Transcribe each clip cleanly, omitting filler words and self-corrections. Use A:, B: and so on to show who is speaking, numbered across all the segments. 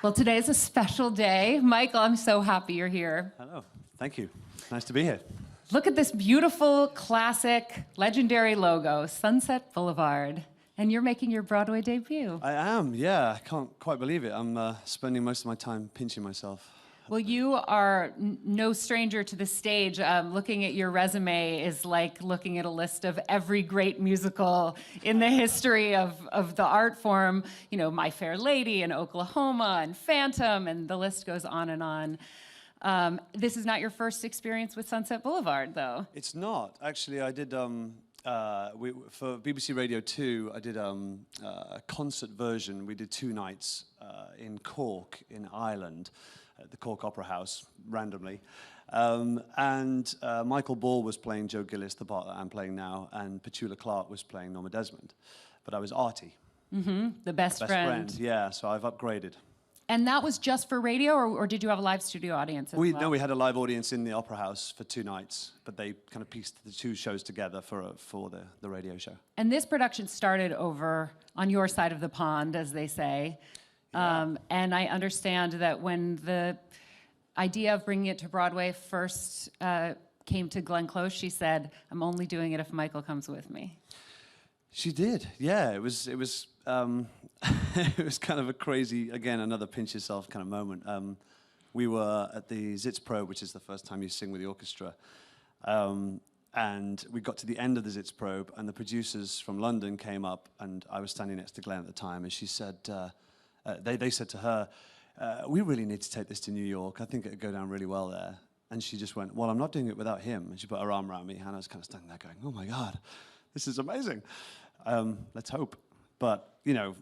A: Well, today is a special day. Michael, I'm so happy you're here.
B: Hello, thank you. Nice to be here.
A: Look at this beautiful, classic, legendary logo, Sunset Boulevard. And you're making your Broadway debut.
B: I am, yeah. I can't quite believe it. I'm spending most of my time pinching myself.
A: Well, you are no stranger to the stage. Looking at your resume is like looking at a list of every great musical in the history of the art form. You know, My Fair Lady and Oklahoma and Phantom, and the list goes on and on. This is not your first experience with Sunset Boulevard, though.
B: It's not. Actually, I did, for BBC Radio 2, I did a concert version. We did 2 nights in Cork, in Ireland, at the Cork Opera House, randomly. Michael Ball was playing Joe Gillis, the part that I'm playing now, and Petula Clark was playing Norma Desmond. But I was Artie.
A: Mm-hmm. The best friend.
B: Yeah, so I've upgraded.
A: And that was just for radio, or did you have a live studio audience as well?
B: No, we had a live audience in the Opera House for 2 nights, but they kind of pieced the 2 shows together for the radio show.
A: And this production started over on your side of the pond, as they say. Yeah. And I understand that when the idea of bringing it to Broadway first came to Glenn Close, she said, "I'm only doing it if Michael comes with me."
B: She did, yeah. It was it was kind of a crazy, again, another pinch yourself kind of moment. We were at the Zitz Probe, which is the first time you sing with the orchestra. And we got to the end of the Zitz Probe, and the producers from London came up, and I was standing next to Glenn at the time, and she said, they said to her, "We really need to take this to New York. I think it would go down really well there." And she just went, "Well, I'm not doing it without him." And she put her arm around me, and I was kind of standing there going, "Oh my God, this is amazing. Let's hope." But, you know,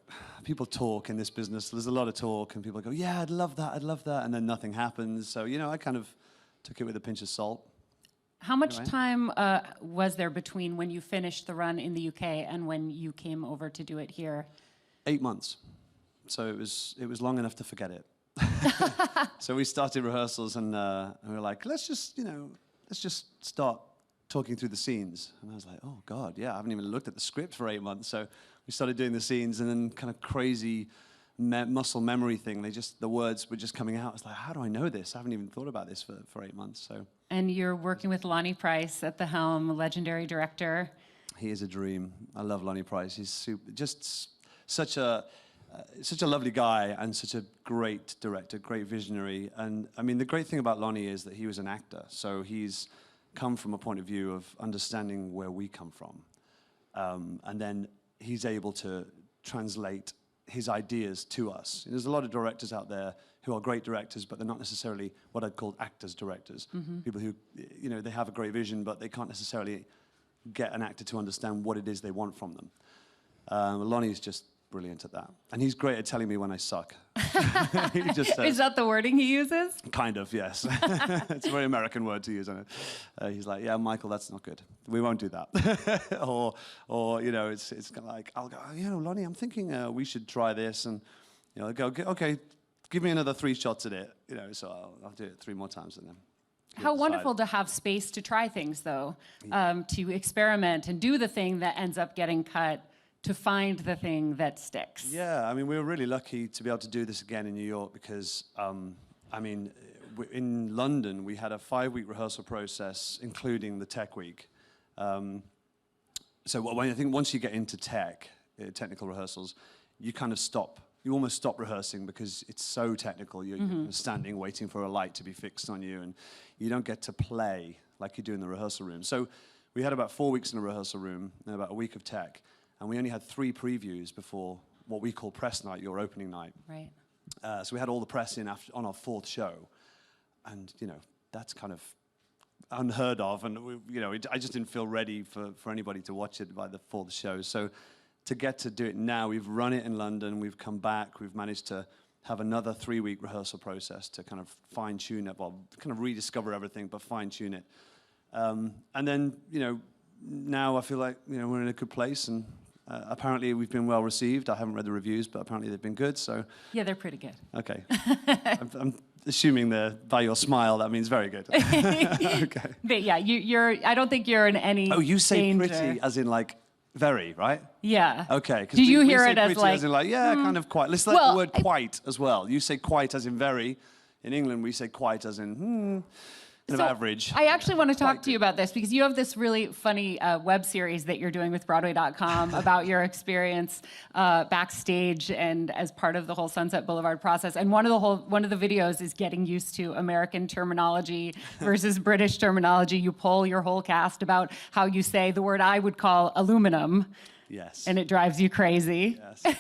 B: people talk in this business. There's a lot of talk, and people go, "Yeah, I'd love that, I'd love that," and then nothing happens. So, you know, I kind of took it with a pinch of salt.
A: How much time was there between when you finished the run in the UK and when you came over to do it here?
B: 8 months. So it was long enough to forget it. So we started rehearsals, and we were like, let's just start talking through the scenes. And I was like, oh God, yeah, I haven't even looked at the script for 8 months. So we started doing the scenes, and then kind of crazy muscle memory thing. The words were just coming out. I was like, how do I know this? I haven't even thought about this for 8 months. So.
A: And you're working with Lonnie Price at the helm, a legendary director.
B: He is a dream. I love Lonnie Price. He's just such a lovely guy and such a great director, great visionary. And I mean, the great thing about Lonnie is that he was an actor. So he's come from a point of view of understanding where we come from. And then he's able to translate his ideas to us. There's a lot of directors out there who are great directors, but they're not necessarily what I'd call actors directors. Mm-hmm. People who, you know, they have a great vision, but they can't necessarily get an actor to understand what it is they want from them. Lonnie's just brilliant at that. And he's great at telling me when I suck. He just says,
A: is that the wording he uses?
B: Kind of, yes. It's a very American word to use, isn't it? He's like, yeah, Michael, that's not good. We won't do that. or you know, it's kind of like, I'll go, oh, you know, Lonnie, I'm thinking we should try this. And, you know, I'll go, okay, give me another 3 shots at it. You know, so I'll do it 3 more times and then.
A: How wonderful to have space to try things, though, to experiment and do the thing that ends up getting cut, to find the thing that sticks.
B: Yeah, I mean, we were really lucky to be able to do this again in New York because, I mean, in London, we had a 5-week rehearsal process, including the tech week. So I think once you get into technical rehearsals, you kind of stop. You almost stop rehearsing because it's so technical. You're standing waiting for a light to be fixed on you, and you don't get to play like you do in the rehearsal room. So we had about 4 weeks in a rehearsal room and about a week of tech. And we only had 3 previews before what we call press night, your opening night.
A: Right.
B: So we had all the press in on our 4th show. And, you know, that's kind of unheard of. And, I just didn't feel ready for anybody to watch it by the 4th show. So to get to do it now, we've run it in London, we've come back, we've managed to have another 3-week rehearsal process to kind of fine-tune it, well, kind of rediscover everything, but fine-tune it. And then, you know, now I feel like, you know, we're in a good place, and apparently we've been well received. I haven't read the reviews, but apparently they've been good, so.
A: Yeah, they're pretty good.
B: Okay. I'm assuming by your smile, that means very good. Okay.
A: But yeah, I don't think you're in any
B: Oh, you say
A: danger.
B: pretty as in like Very, right?
A: Yeah.
B: Okay.
A: Do you
B: we
A: hear
B: say
A: it as
B: pretty
A: like,
B: as in like, yeah, kind of quite. Let's let
A: Well,
B: the word quite as well. You say quite as in very. In England, we say quite as in kind of average.
A: I actually want to talk
B: Quite
A: to you
B: good.
A: about this because you have this really funny web series that you're doing with Broadway.com about your experience backstage and as part of the whole Sunset Boulevard process. And one of the videos is getting used to American terminology versus British terminology. You poll your whole cast about how you say the word I would call aluminum.
B: Yes.
A: And it drives you crazy.
B: Yes.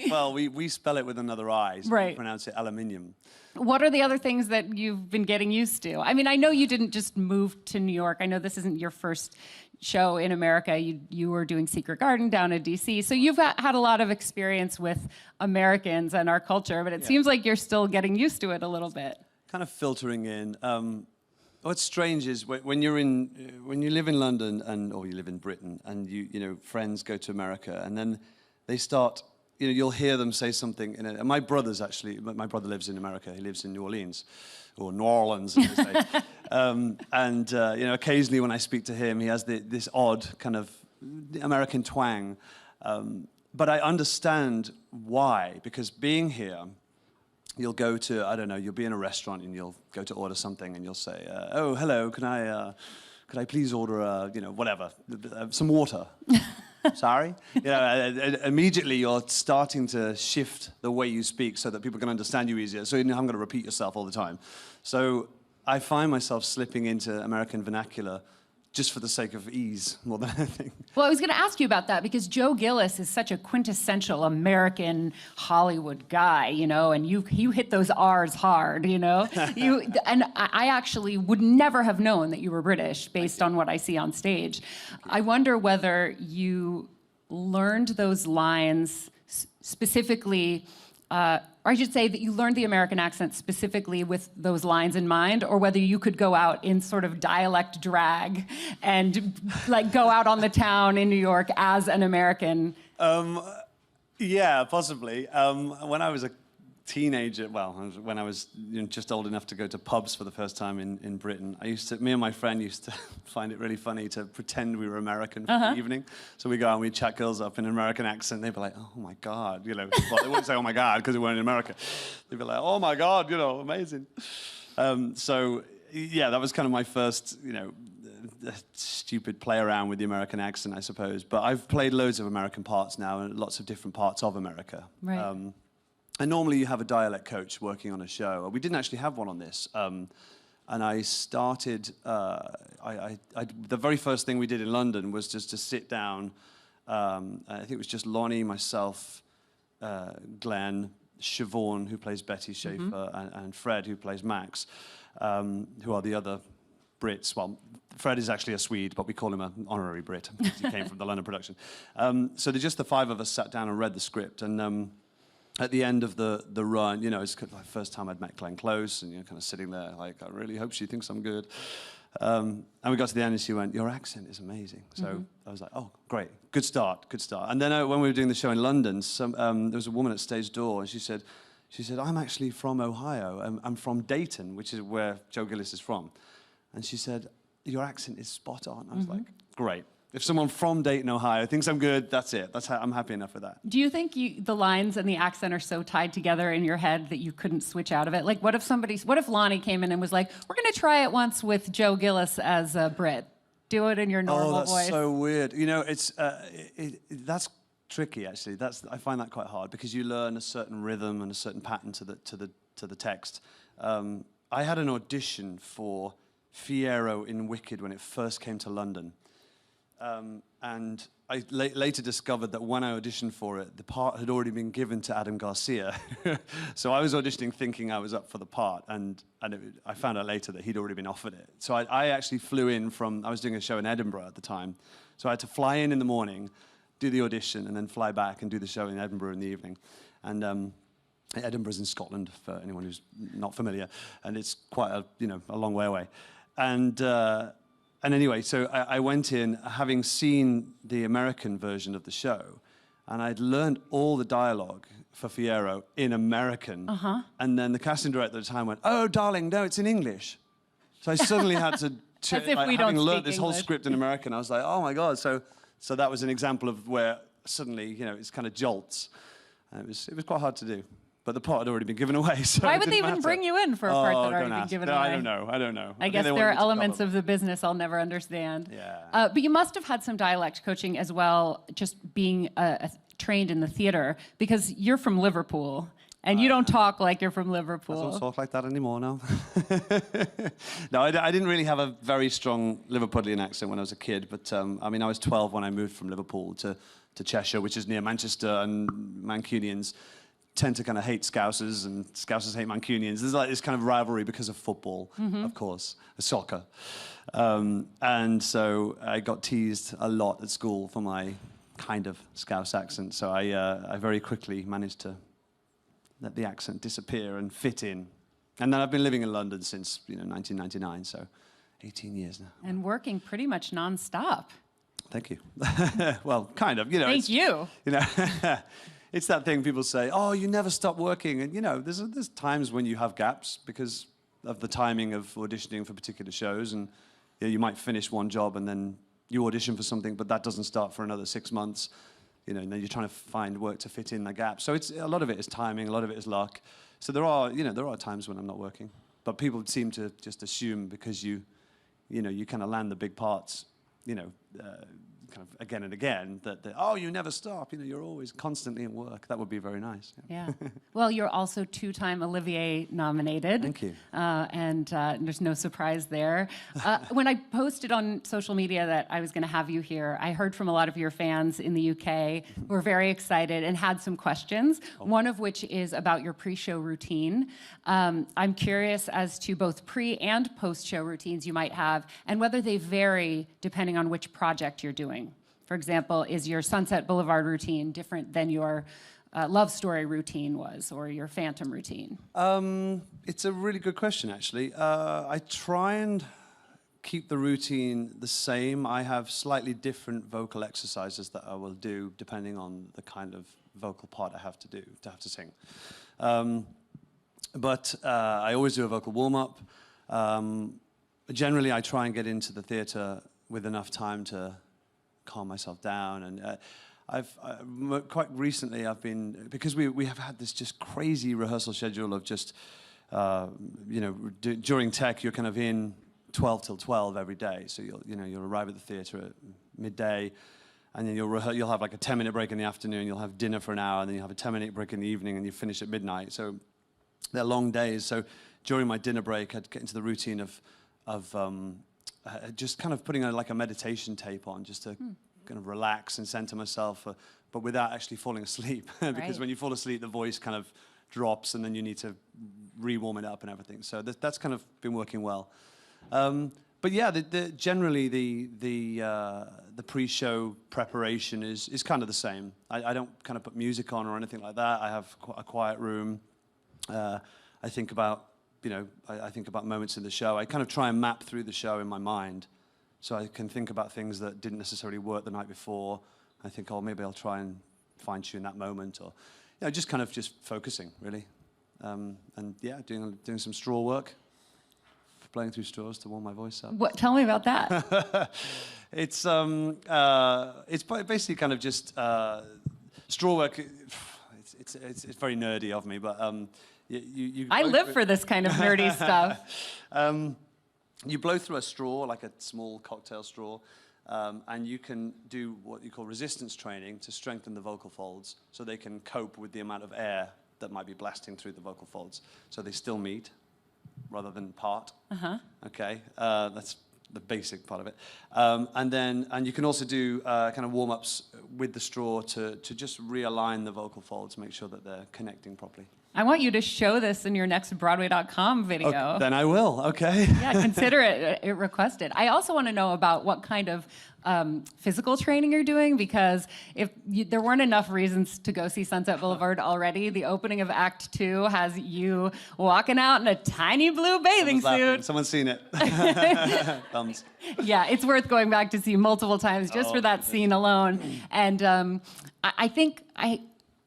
B: Well, we spell it with another I, so
A: Right.
B: we pronounce it aluminium.
A: What are the other things that you've been getting used to? I mean, I know you didn't just move to New York. I know this isn't your first show in America. You were doing Secret Garden down in DC. So you've had a lot of experience with Americans and our culture, but it seems like you're still getting used to it a little bit.
B: Kind of filtering in. What's strange is when you live in London or you live in Britain and you know friends go to America and then they start, you know, you'll hear them say something. And my brother's actually, my brother lives in America. He lives in New Orleans, or New Orleans, as they say. You know, occasionally when I speak to him, he has this odd kind of American twang. But I understand why, because being here, you'll go to, I don't know, you'll be in a restaurant and you'll go to order something and you'll say, oh, hello, could I please order, you know, whatever, some water? Sorry? You know, immediately you're starting to shift the way you speak so that people can understand you easier. So you know, I'm going to repeat yourself all the time. So I find myself slipping into American vernacular just for the sake of ease more than anything.
A: Well, I was going to ask you about that because Joe Gillis is such a quintessential American Hollywood guy, you know, and you hit those R's hard, you know. And I actually would never have known that you were British based on what I see on stage. I wonder whether you learned those lines specifically, or I should say that you learned the American accent specifically with those lines in mind, or whether you could go out in sort of dialect drag and like go out on the town in New York as an American.
B: Yeah, possibly. When I was a teenager, well, when I was just old enough to go to pubs for the first time in Britain, me and my friend used to find it really funny to pretend we were American for the evening. So we go out and we chat girls up in an American accent. They'd be like, oh my God, you know. Well, they wouldn't say, oh my God, because we weren't in America. They'd be like, oh my God, you know, amazing. So yeah, that was kind of my first, you know, stupid play around with the American accent, I suppose. But I've played loads of American parts now and lots of different parts of America.
A: Right.
B: And normally you have a dialect coach working on a show. We didn't actually have one on this. And I started, the very first thing we did in London was just to sit down. I think it was just Lonnie, myself, Glenn, Siobhan, who plays Betty Schaefer, and Fred, who plays Max, who are the other Brits. Well, Fred is actually a Swede, but we call him an honorary Brit because he came from the London production. So just the five of us sat down and read the script. And at the end of the run, you know, it's the first time I'd met Glenn Close, and you're kind of sitting there like, I really hope she thinks I'm good. And we got to the end, and she went, your accent is amazing. So I was like, oh, great, good start, good start. And then when we were doing the show in London, there was a woman at stage door, and she said, I'm actually from Ohio. I'm from Dayton, which is where Joe Gillis is from. And she said, your accent is spot on. I was like, great. If someone from Dayton, Ohio thinks I'm good, that's it. I'm happy enough with that.
A: Do you think the lines and the accent are so tied together in your head that you couldn't switch out of it? Like, what if Lonnie came in and was like, we're going to try it once with Joe Gillis as a Brit. Do it in your normal voice.
B: Oh, that's so weird. You know, that's tricky, actually. I find that quite hard because you learn a certain rhythm and a certain pattern to the text. I had an audition for Fiero in Wicked when it first came to London. And I later discovered that when I auditioned for it, the part had already been given to Adam Garcia. So I was auditioning thinking I was up for the part, and I found out later that he'd already been offered it. So I actually flew in I was doing a show in Edinburgh at the time, so I had to fly in the morning, do the audition, and then fly back and do the show in Edinburgh in the evening. And Edinburgh's in Scotland, for anyone who's not familiar, and it's quite a long way away. And anyway, so I went in having seen the American version of the show, and I'd learned all the dialogue for Fiero in American. And then the casting director at the time went, oh, darling, no, it's in English. So I suddenly had to,
A: As if we don't
B: having learned
A: speak
B: this whole
A: English.
B: script in American, I was like, oh my God. So So that was an example of where suddenly, it's kind of jolts. And it was quite hard to do. But the part had already been given away, so
A: Why
B: it
A: would they
B: didn't
A: even
B: matter.
A: bring you in for a part that had already
B: don't
A: been
B: ask.
A: given
B: No,
A: away?
B: I don't know.
A: I
B: think
A: guess
B: they
A: there
B: wanted
A: are
B: me to
A: elements
B: cover
A: of the business I'll never understand.
B: Yeah.
A: But you must have had some dialect coaching as well, just being trained in the theater, because you're from Liverpool, and you don't talk like you're from Liverpool.
B: I don't talk like that anymore now. No, I didn't really have a very strong Liverpudlian accent when I was a kid, but I was 12 when I moved from Liverpool to Cheshire, which is near Manchester, and Mancunians tend to kind of hate Scousers, and Scousers hate Mancunians. There's like this kind of rivalry because of football, of course, soccer. And so I got teased a lot at school for my kind of Scouse accent, so I very quickly managed to let the accent disappear and fit in. And then I've been living in London since 1999, so 18 years now.
A: And working pretty much nonstop.
B: Thank you. Well, kind of.
A: Thank you.
B: It's that thing people say, oh, you never stop working. And, there's times when you have gaps because of the timing of auditioning for particular shows. And you might finish one job and then you audition for something, but that doesn't start for another 6 months. And then you're trying to find work to fit in the gap. So a lot of it is timing, a lot of it is luck. So there are times when I'm not working. But people seem to just assume because you kind of land the big parts, kind of again and again, that you never stop, you're always constantly in work. That would be very nice.
A: Yeah. Well, you're also 2-time Olivier nominated.
B: Thank you.
A: And there's no surprise there. When I posted on social media that I was going to have you here, I heard from a lot of your fans in the UK who were very excited and had some questions, one of which is about your pre-show routine. I'm curious as to both pre- and post-show routines you might have and whether they vary depending on which project you're doing. For example, is your Sunset Boulevard routine different than your Love Story routine was, or your Phantom routine?
B: It's a really good question, actually. I try and keep the routine the same. I have slightly different vocal exercises that I will do depending on the kind of vocal part I have to sing. But I always do a vocal warm-up. Generally, I try and get into the theatre with enough time to calm myself down, and quite recently I've been, because we have had this just crazy rehearsal schedule of just during tech you're kind of in 12 till 12 every day, so you'll arrive at the theatre at midday, and then you'll have like a 10-minute break in the afternoon, you'll have dinner for an hour, and then you have a 10-minute break in the evening, and you finish at midnight. So they're long days. So during my dinner break I'd get into the routine of just kind of putting like a meditation tape on, just to kind of relax and center myself, but without actually falling asleep. Because when you fall asleep, the voice kind of drops, and then you need to re-warm it up and everything. So that's kind of been working well. But yeah, generally the pre-show preparation is kind of the same. I don't kind of put music on or anything like that. I have a quiet room. I think about I think about moments in the show. I kind of try and map through the show in my mind, so I can think about things that didn't necessarily work the night before. I think, maybe I'll try and fine-tune that moment, or just kind of focusing, really. And yeah, doing some straw work, blowing through straws to warm my voice up.
A: What? Tell me about that.
B: It's basically kind of just straw work. It's very nerdy of me, but.
A: I live for this kind of nerdy stuff.
B: You blow through a straw, like a small cocktail straw, and you can do what you call resistance training to strengthen the vocal folds so they can cope with the amount of air that might be blasting through the vocal folds. So they still meet rather than part. Okay, that's the basic part of it. And you can also do kind of warm-ups with the straw to just realign the vocal folds, make sure that they're connecting properly.
A: I want you to show this in your next Broadway.com video.
B: Okay, then I will, okay.
A: Yeah, consider it requested. I also want to know about what kind of physical training you're doing, because if there weren't enough reasons to go see Sunset Boulevard already, the opening of Act 2 has you walking out in a tiny blue bathing suit.
B: Someone's seen it. Thumbs.
A: Yeah, it's worth going back to see multiple times just for that scene alone. And I think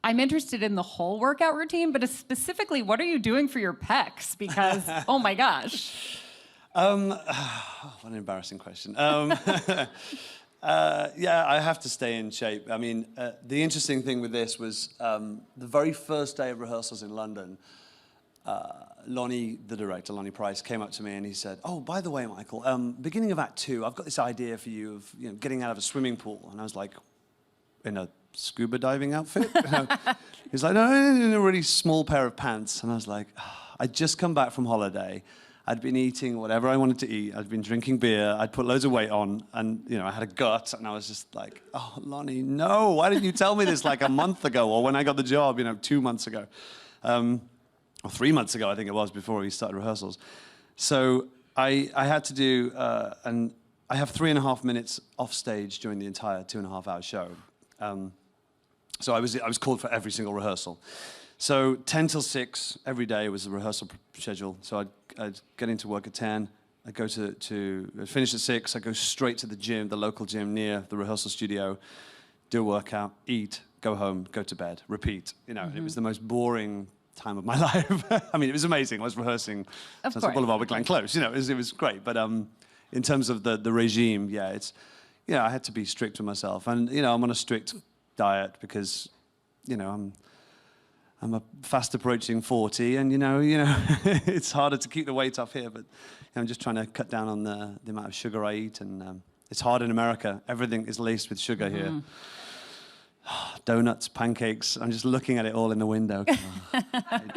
A: I'm interested in the whole workout routine, but specifically, what are you doing for your pecs? Because, oh my gosh.
B: What an embarrassing question. Yeah, I have to stay in shape. I mean, the interesting thing with this was the very first day of rehearsals in London, Lonnie, the director, Lonnie Price, came up to me and he said, "Oh, by the way, Michael, beginning of Act 2, I've got this idea for you of getting out of a swimming pool." And I was like, "In a scuba diving outfit?" He's like, "No, in a really small pair of pants." And I was like, I'd just come back from holiday. I'd been eating whatever I wanted to eat. I'd been drinking beer. I'd put loads of weight on, and I had a gut. And I was just like, "Oh, Lonnie, no! Why didn't you tell me this like a month ago, or when I got the job, 2 months ago, or 3 months ago, I think it was, before we started rehearsals." So I had to do, and I have 3.5 minutes off stage during the entire 2.5-hour show. So I was called for every single rehearsal. So 10 till 6 every day was the rehearsal schedule. So I'd get into work at 10. I'd go I'd finish at 6. I'd go straight to the gym, the local gym near the rehearsal studio, do a workout, eat, go home, go to bed, repeat. It was the most boring time of my life. I mean, it was amazing. I was rehearsing Sunset Boulevard with Glenn Close. It was great. But in terms of the regime, yeah, I had to be strict with myself. And, I'm on a strict diet because, I'm a fast approaching 40, and it's harder to keep the weight off here. But I'm just trying to cut down on the amount of sugar I eat, and it's hard in America. Everything is laced with sugar here. Donuts, pancakes. I'm just looking at it all in the window,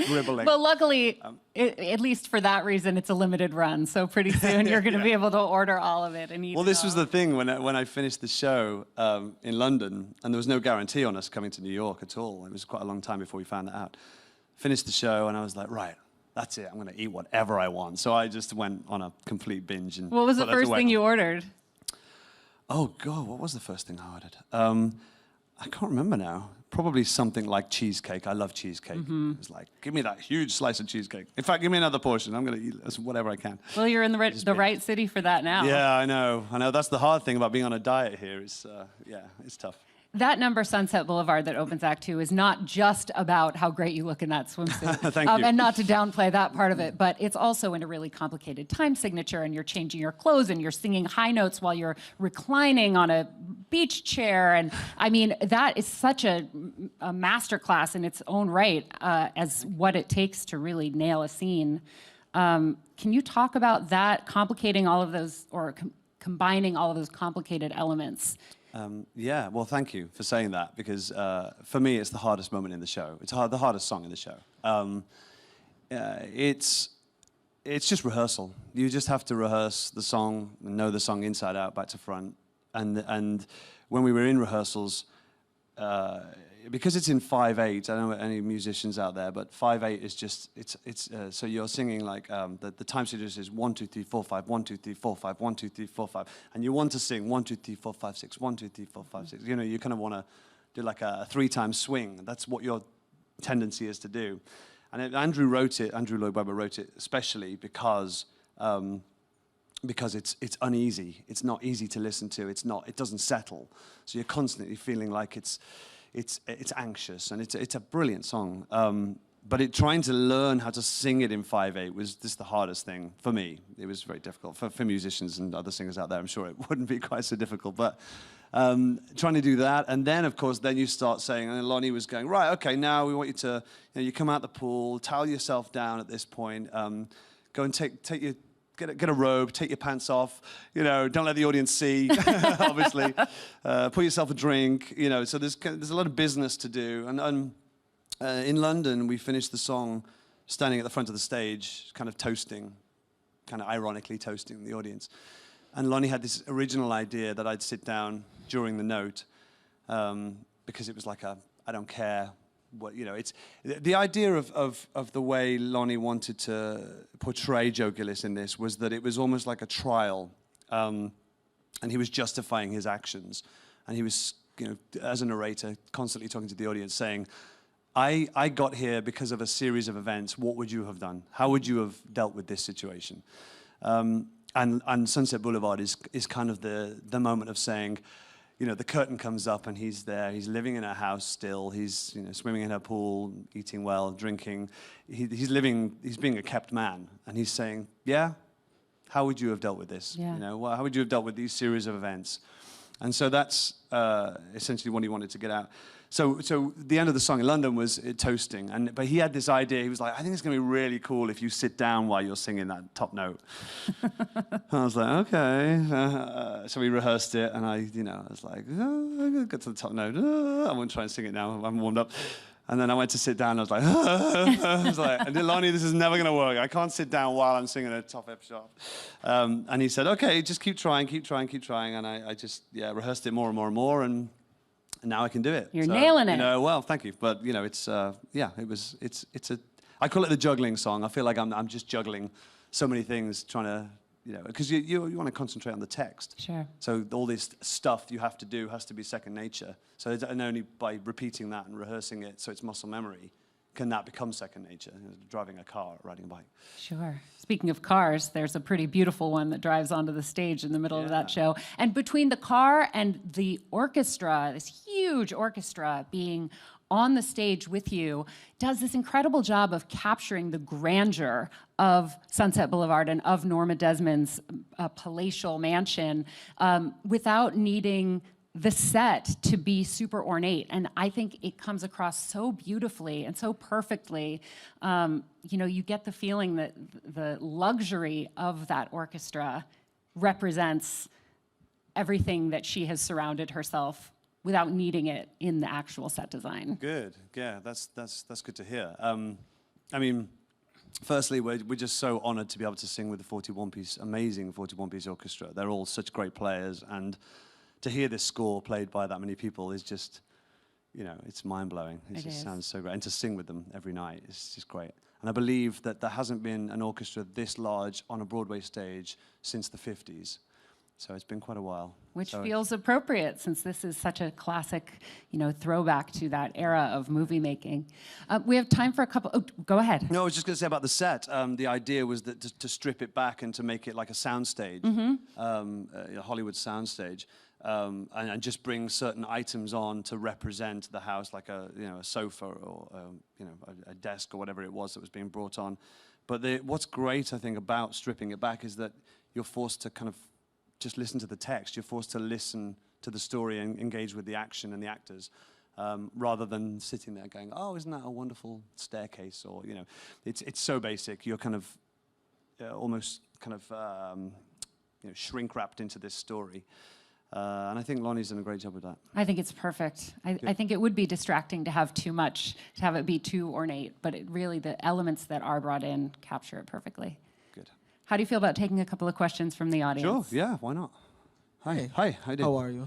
B: dribbling.
A: Well, luckily, at least for that reason, it's a limited run. So pretty soon you're going to be able to order all of it and eat.
B: Well, this was the thing when I finished the show in London, and there was no guarantee on us coming to New York at all. It was quite a long time before we found that out. Finished the show, and I was like, right, that's it. I'm going to eat whatever I want. So I just went on a complete binge. And
A: what was the first thing you ordered?
B: Oh God, what was the first thing I ordered? I can't remember now. Probably something like cheesecake. I love cheesecake. It was like, give me that huge slice of cheesecake. In fact, give me another portion. I'm going to eat whatever I can.
A: Well, you're in the right city for that now.
B: Yeah, I know. That's the hard thing about being on a diet here. It's tough.
A: That number, Sunset Boulevard, that opens Act 2, is not just about how great you look in that swimsuit.
B: Thank you.
A: And not to downplay that part of it, but it's also in a really complicated time signature, and you're changing your clothes, and you're singing high notes while you're reclining on a beach chair. And I mean, that is such a masterclass in its own right as what it takes to really nail a scene. Can you talk about that, complicating all of those, or combining all of those complicated elements?
B: Yeah, well, thank you for saying that, because for me, it's the hardest moment in the show. It's the hardest song in the show. It's just rehearsal. You just have to rehearse the song, and know the song inside out, back to front. And when we were in rehearsals, because it's in 5/8, I don't know any musicians out there, but 5/8 is just, so you're singing like, the time signature is 1, 2, 3, 4, 5, 1, 2, 3, 4, 5, 1, 2, 3, 4, 5, and you want to sing 1, 2, 3, 4, 5, 6, 1, 2, 3, 4, 5, 6. You kind of want to do like a 3-time swing. That's what your tendency is to do. And Andrew Lloyd Webber wrote it especially because it's uneasy. It's not easy to listen to. It doesn't settle. So you're constantly feeling like it's anxious, and it's a brilliant song. But trying to learn how to sing it in 5/8 was just the hardest thing for me. It was very difficult for musicians and other singers out there. I'm sure it wouldn't be quite so difficult, but trying to do that, and then of course, then you start saying, and Lonnie was going, right, okay, now we want you to, you come out the pool, towel yourself down at this point, go and take your. Get a robe, take your pants off, don't let the audience see, obviously. Put yourself a drink, so there's a lot of business to do. And in London, we finished the song standing at the front of the stage, kind of ironically toasting the audience. And Lonnie had this original idea that I'd sit down during the note, because it was like I don't care. It's the idea of the way Lonnie wanted to portray Joe Gillis in this was that it was almost like a trial, and he was justifying his actions, and he was, as a narrator, constantly talking to the audience, saying, "I got here because of a series of events. What would you have done? How would you have dealt with this situation?" And Sunset Boulevard is kind of the moment of saying, the curtain comes up and he's there. He's living in her house still. He's swimming in her pool, eating well, drinking. He's being a kept man, and he's saying, "Yeah, how would you have dealt with this?
A: Yeah.
B: How would you have dealt with these series of events?" And so that's essentially what he wanted to get out. So the end of the song in London was toasting, but he had this idea. He was like, I think it's going to be really cool if you sit down while you're singing that top note. And I was like, okay. So we rehearsed it, and I was like, oh, I'm going to get to the top note. I won't try and sing it now. I haven't warmed up. And then I went to sit down, and I was like, I was like, Lonnie, this is never going to work. I can't sit down while I'm singing a top F sharp. And he said, okay, just keep trying. And I just, rehearsed it more and more and more, and now I can do it.
A: You're nailing it.
B: Well, thank you. But, it's a, I call it the juggling song. I feel like I'm just juggling so many things, trying to, because you want to concentrate on the text.
A: Sure.
B: So all this stuff you have to do has to be second nature. So and only by repeating that and rehearsing it, so it's muscle memory, can that become second nature? Driving a car, riding a bike.
A: Sure. Speaking of cars, there's a pretty beautiful one that drives onto the stage in the middle of that show. And between the car and the orchestra, this huge orchestra being on the stage with you, does this incredible job of capturing the grandeur of Sunset Boulevard and of Norma Desmond's palatial mansion without needing the set to be super ornate. And I think it comes across so beautifully and so perfectly. You get the feeling that the luxury of that orchestra represents everything that she has surrounded herself without needing it in the actual set design.
B: Good, yeah, that's good to hear. I mean, firstly, we're just so honored to be able to sing with the amazing 41-piece orchestra. They're all such great players, and to hear this score played by that many people is just, it's mind-blowing. It just sounds so great. And to sing with them every night is just great. And I believe that there hasn't been an orchestra this large on a Broadway stage since the 50s. So it's been quite a while.
A: Which feels appropriate, since this is such a classic, throwback to that era of movie making. We have time for a couple. Oh, go ahead.
B: No, I was just going to say about the set. The idea was that to strip it back and to make it like a soundstage, a Hollywood soundstage, and just bring certain items on to represent the house, like a sofa or a desk or whatever it was that was being brought on. But what's great, I think, about stripping it back is that you're forced to kind of just listen to the text. You're forced to listen to the story and engage with the action and the actors, rather than sitting there going, "Oh, isn't that a wonderful staircase?" Or it's so basic. You're kind of almost kind of shrink wrapped into this story, and I think Lonnie's done a great job with that.
A: I think it's perfect. I think it would be distracting to have too much, to have it be too ornate, but the elements that are brought in capture it perfectly.
B: Good.
A: How do you feel about taking a couple of questions from the audience?
B: Sure, yeah, why not? Hi, how you doing?
C: How are you?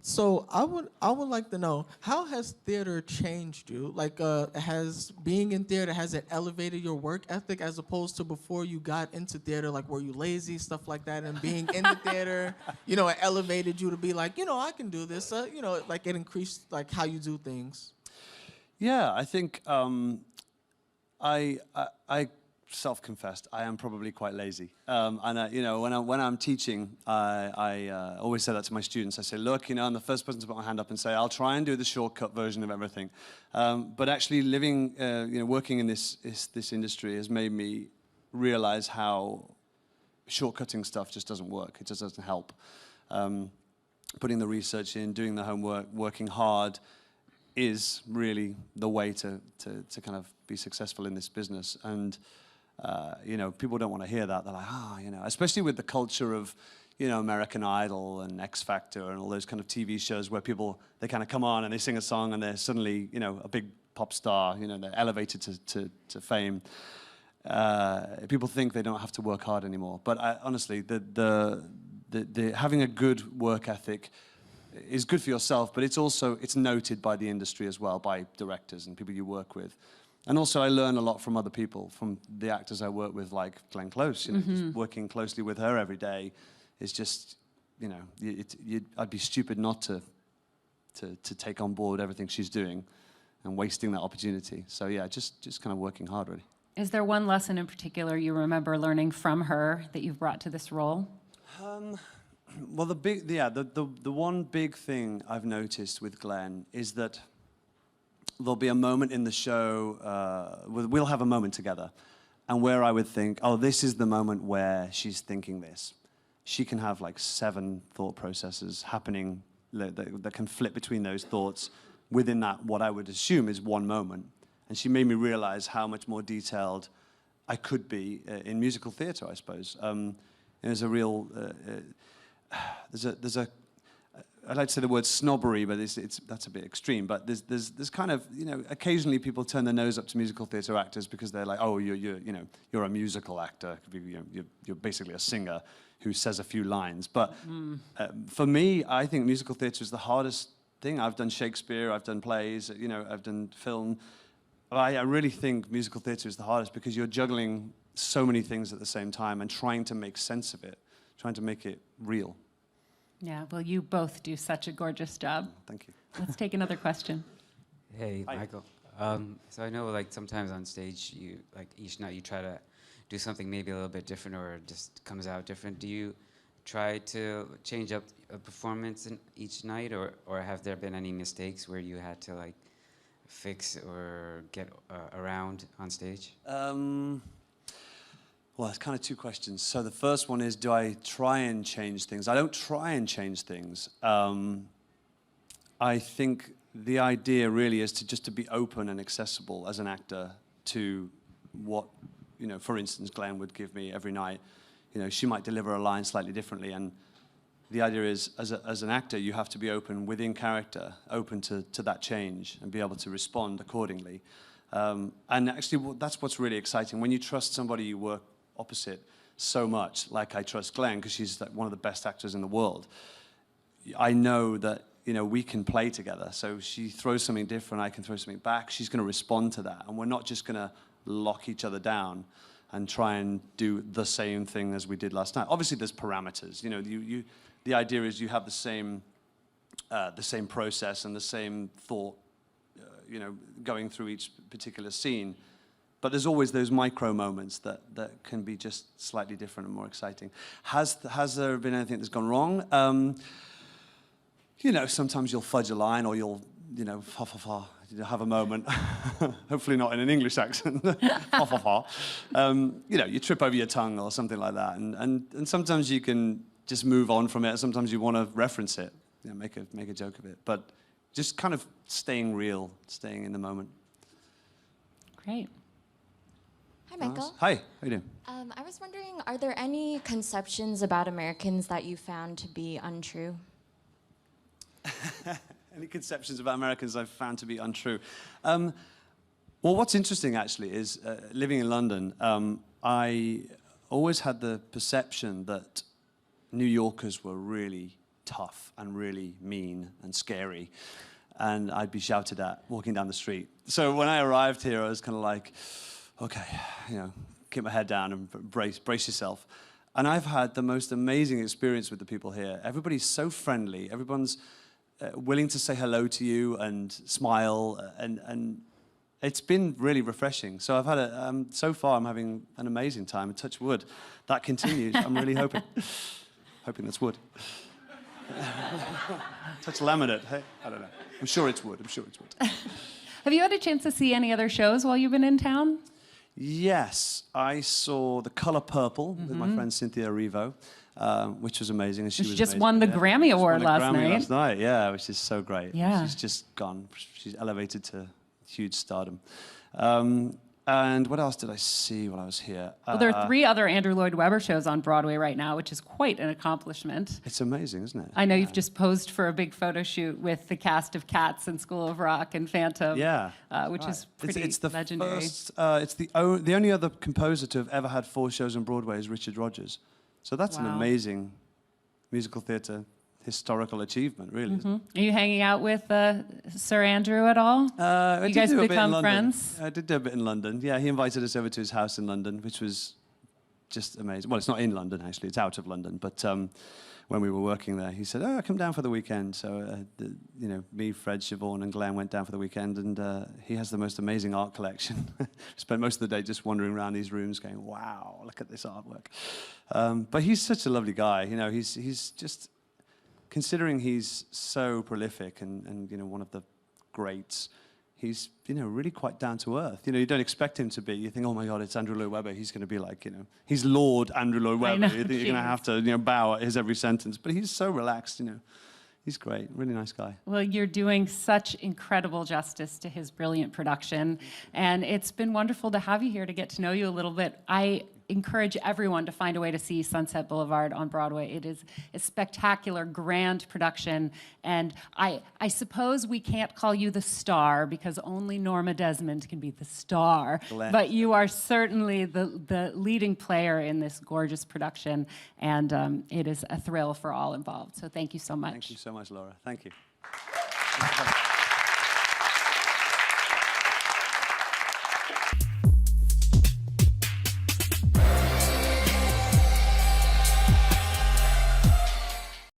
C: So I would like to know, how has theater changed you? Like, has being in theater, has it elevated your work ethic as opposed to before you got into theater? Like, were you lazy, stuff like that? And being in the theater, it elevated you to be like, I can do this. Like it increased like how you do things.
B: Yeah, I think I self-confessed, I am probably quite lazy. And when I'm teaching, I always say that to my students. I say, look, I'm the first person to put my hand up and say, I'll try and do the shortcut version of everything. But actually living, working in this industry has made me realize how shortcutting stuff just doesn't work. It just doesn't help. Putting the research in, doing the homework, working hard is really the way to kind of be successful in this business. And people don't want to hear that. They're like, especially with the culture of, American Idol and X Factor and all those kind of TV shows where they kind of come on and they sing a song and they're suddenly, a big pop star, they're elevated to fame. People think they don't have to work hard anymore. But honestly, the having a good work ethic is good for yourself, but it's noted by the industry as well, by directors and people you work with. And also I learn a lot from other people, from the actors I work with, like Glenn Close, just working closely with her every day is just, I'd be stupid not to take on board everything she's doing and wasting that opportunity. So yeah, just kind of working hard, really.
A: Is there one lesson in particular you remember learning from her that you've brought to this role?
B: Well, the one big thing I've noticed with Glenn is that there'll be a moment in the show, we'll have a moment together, and where I would think, oh, this is the moment where she's thinking this. she can have like 7 thought processes happening that can flip between those thoughts within that, what I would assume is one moment. And she made me realize how much more detailed I could be in musical theater, I suppose. There's a real, there's a I'd like to say the word snobbery, but that's a bit extreme. But there's kind of, you know, occasionally people turn their nose up to musical theater actors because they're like, oh, you're a musical actor. You're basically a singer who says a few lines. But for me, I think musical theater is the hardest thing. I've done Shakespeare, I've done plays, you know, I've done film. I really think musical theater is the hardest because you're juggling so many things at the same time and trying to make sense of it, trying to make it real.
A: Yeah, well, you both do such a gorgeous job.
B: Thank you.
A: Let's take another question.
D: Hey,
B: Hi.
D: Michael. So I know, like, sometimes on stage, you, like, each night you try to do something maybe a little bit different or it just comes out different. Do you try to change up a performance in each night, or have there been any mistakes where you had to, like, fix or get around on stage?
B: Well, it's kind of 2 questions. So the first one is, do I try and change things? I don't try and change things. I think the idea really is to be open and accessible as an actor to what, you know, for instance, Glenn would give me every night. You know, she might deliver a line slightly differently, and the idea is, as an actor, you have to be open within character, open to that change, and be able to respond accordingly. And actually, that's what's really exciting. When you trust somebody you work opposite so much, like I trust Glenn, because she's like one of the best actors in the world, I know that, you know, we can play together. So she throws something different, I can throw something back. She's going to respond to that, and we're not just going to lock each other down and try and do the same thing as we did last night. Obviously, there's parameters. You know, the idea is you have the same process and the same thought, you know, going through each particular scene. But there's always those micro moments that can be just slightly different and more exciting. Has there been anything that's gone wrong? You know, sometimes you'll fudge a line, or you'll, you know, have a moment. Hopefully not in an English accent. You know, you trip over your tongue or something like that, and sometimes you can just move on from it. Sometimes you want to reference it, you know, make a joke of it. But just kind of staying real, staying in the moment.
A: Great.
E: Hi, Michael.
B: Hi, how you doing?
E: I was wondering, are there any conceptions about Americans that you found to be untrue?
B: Any conceptions about Americans I've found to be untrue? Well, what's interesting, actually, is living in London, I always had the perception that New Yorkers were really tough and really mean and scary, and I'd be shouted at walking down the street. So when I arrived here, I was kind of like, okay, you know, keep my head down and brace yourself. And I've had the most amazing experience with the people here. Everybody's so friendly. Everyone's willing to say hello to you and smile, and it's been really refreshing. So I've had so far I'm having an amazing time, and touch wood, that continues. I'm really hoping that's wood. Touch laminate, hey? I don't know. I'm sure it's wood.
A: Have you had a chance to see any other shows while you've been in town?
B: Yes, I saw The Color Purple with my friend Cynthia Erivo, which was amazing. And she
A: She
B: was
A: just
B: amazing.
A: won the
B: Yeah.
A: Grammy
B: She
A: Award
B: won a
A: last
B: Grammy
A: night.
B: last night, yeah, which is so great.
A: Yeah.
B: She's just gone. She's elevated to huge stardom. And what else did I see while I was here?
A: Well, there are 3 other Andrew Lloyd Webber shows on Broadway right now, which is quite an accomplishment.
B: It's amazing, isn't it?
A: I know you've just posed for a big photo shoot with the cast of Cats and School of Rock and Phantom,
B: Yeah,
A: which is pretty
B: it's the
A: legendary.
B: First, it's the only other composer to have ever had 4 shows on Broadway is Richard Rodgers. So that's an
A: Wow.
B: amazing musical theatre historical achievement, really. Isn't it?
A: Are you hanging out with Sir Andrew at all?
B: I
A: You
B: did
A: guys
B: do a bit in
A: become
B: London.
A: friends?
B: I did do a bit in London. Yeah, he invited us over to his house in London, which was just amazing. Well, it's not in London, actually. It's out of London. But when we were working there, he said, oh, come down for the weekend. So, you know, me, Fred, Siobhan, and Glenn went down for the weekend. And he has the most amazing art collection. Spent most of the day just wandering around these rooms going, wow, look at this artwork. But he's such a lovely guy. You know, he's just... Considering he's so prolific and you know, one of the greats, he's, you know, really quite down to earth. You know, you don't expect him to be. You think, oh my God, it's Andrew Lloyd Webber. He's going to be like, you know, he's Lord Andrew Lloyd Webber.
A: know,
B: You think you're going to have to, you know, bow at his every sentence. But he's so relaxed, you know. He's great, really nice guy.
A: Well, you're doing such incredible justice to his brilliant production, and it's been wonderful to have you here to get to know you a little bit. I encourage everyone to find a way to see Sunset Boulevard on Broadway. It is a spectacular, grand production, and I suppose we can't call you the star because only Norma Desmond can be the star,
B: Glenn.
A: but you are certainly the leading player in this gorgeous production, and it is a thrill for all involved. So thank you so much.
B: Thank you so much, Laura. Thank you.